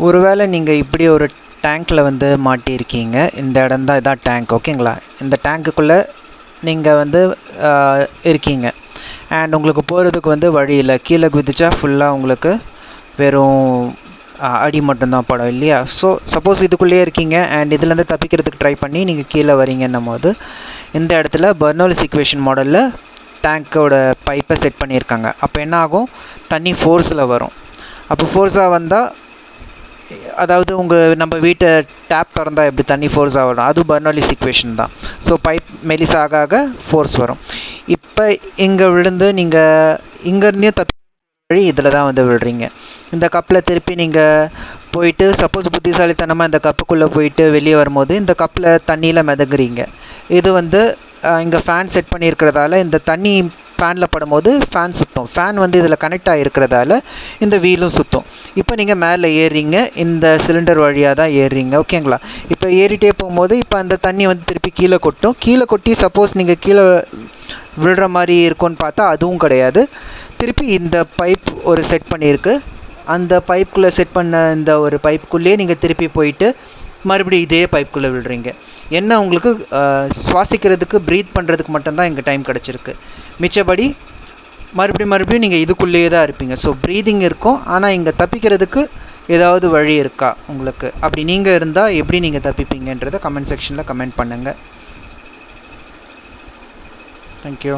ஒருவேளை நீங்கள் இப்படி ஒரு டேங்க்கில் வந்து மாட்டியிருக்கீங்க. இந்த இடம் தான் இதான் டேங்க், ஓகேங்களா? இந்த டேங்க்குள்ளே நீங்கள் வந்து இருக்கீங்க. அண்ட் உங்களுக்கு போகிறதுக்கு வந்து வழி இல்லை. கீழே குதிச்சா ஃபுல்லாக உங்களுக்கு வெறும் அடி மட்டும்தான் படம் இல்லையா? ஸோ சப்போஸ் இதுக்குள்ளேயே இருக்கீங்க அண்ட் இதுலேருந்து தப்பிக்கிறதுக்கு ட்ரை பண்ணி நீங்கள் கீழே வரீங்கன்னும் போது இந்த இடத்துல பெர்னோலிஸ் ஈக்குவேஷன் மாடலில் டேங்க்கோட பைப்பை செட் பண்ணியிருக்காங்க. அப்போ என்ன ஆகும்? தண்ணி ஃபோர்ஸில் வரும். அப்போ ஃபோர்ஸாக வந்தால், அதாவது நம்ம வீட்டை டேப் திறந்தால் எப்படி தண்ணி ஃபோர்ஸாக வரும், அது பெர்னோலிஸ் ஈக்குவேஷன் தான். ஸோ பைப் மெலிசாக ஆக ஃபோர்ஸ் வரும். இப்போ இங்கே விழுந்து நீங்கள் இங்கேருந்தே வழி இதில் தான் வந்து விழுறீங்க. இந்த கப்பில் திருப்பி நீங்கள் போயிட்டு சப்போஸ் புத்திசாலித்தனமாக இந்த கப்புக்குள்ளே போயிட்டு வெளியே வரும்போது இந்த கப்பில் தண்ணியில் மிதங்குறீங்க. இது வந்து இங்கே ஃபேன் செட் பண்ணியிருக்கிறதால இந்த தண்ணி ஃபேனில் படும்போது ஃபேன் சுற்றும். ஃபேன் வந்து இதில் கனெக்ட் ஆகிருக்கிறதால இந்த வீலும் சுற்றும். இப்போ நீங்கள் மேலே ஏறுறீங்க, இந்த சிலிண்டர் வழியாக தான் ஏறுறீங்க, ஓகேங்களா? இப்போ ஏறிட்டே போகும்போது இப்போ அந்த தண்ணி வந்து திருப்பி கீழே கொட்டும். கீழே கொட்டி சப்போஸ் நீங்கள் கீழே விழுற மாதிரி இருக்கும்னு பார்த்தா அதுவும் கிடையாது. திருப்பி இந்த பைப் ஒரு செட் பண்ணியிருக்கு. அந்த பைப்புக்குள்ளே செட் பண்ண இந்த ஒரு பைப்புக்குள்ளேயே நீங்கள் திருப்பி போயிட்டு மறுபடியும் இதே பைப்புக்குள்ளே விழுறீங்க. என்ன உங்களுக்கு சுவாசிக்கிறதுக்கு ப்ரீத் பண்ணுறதுக்கு மட்டும்தான் இங்கே டைம் கிடச்சிருக்கு. மிச்சபடி மறுபடியும் நீங்கள் இதுக்குள்ளேயே தான் இருப்பீங்க. ஸோ ப்ரீதிங் இருக்கும், ஆனால் இங்கே தப்பிக்கிறதுக்கு ஏதாவது வழி இருக்கா உங்களுக்கு? அப்படி நீங்கள் இருந்தால் எப்படி நீங்கள் தப்பிப்பீங்கன்றதை கமெண்ட் செக்ஷனில் கமெண்ட் பண்ணுங்கள். தேங்க்யூ.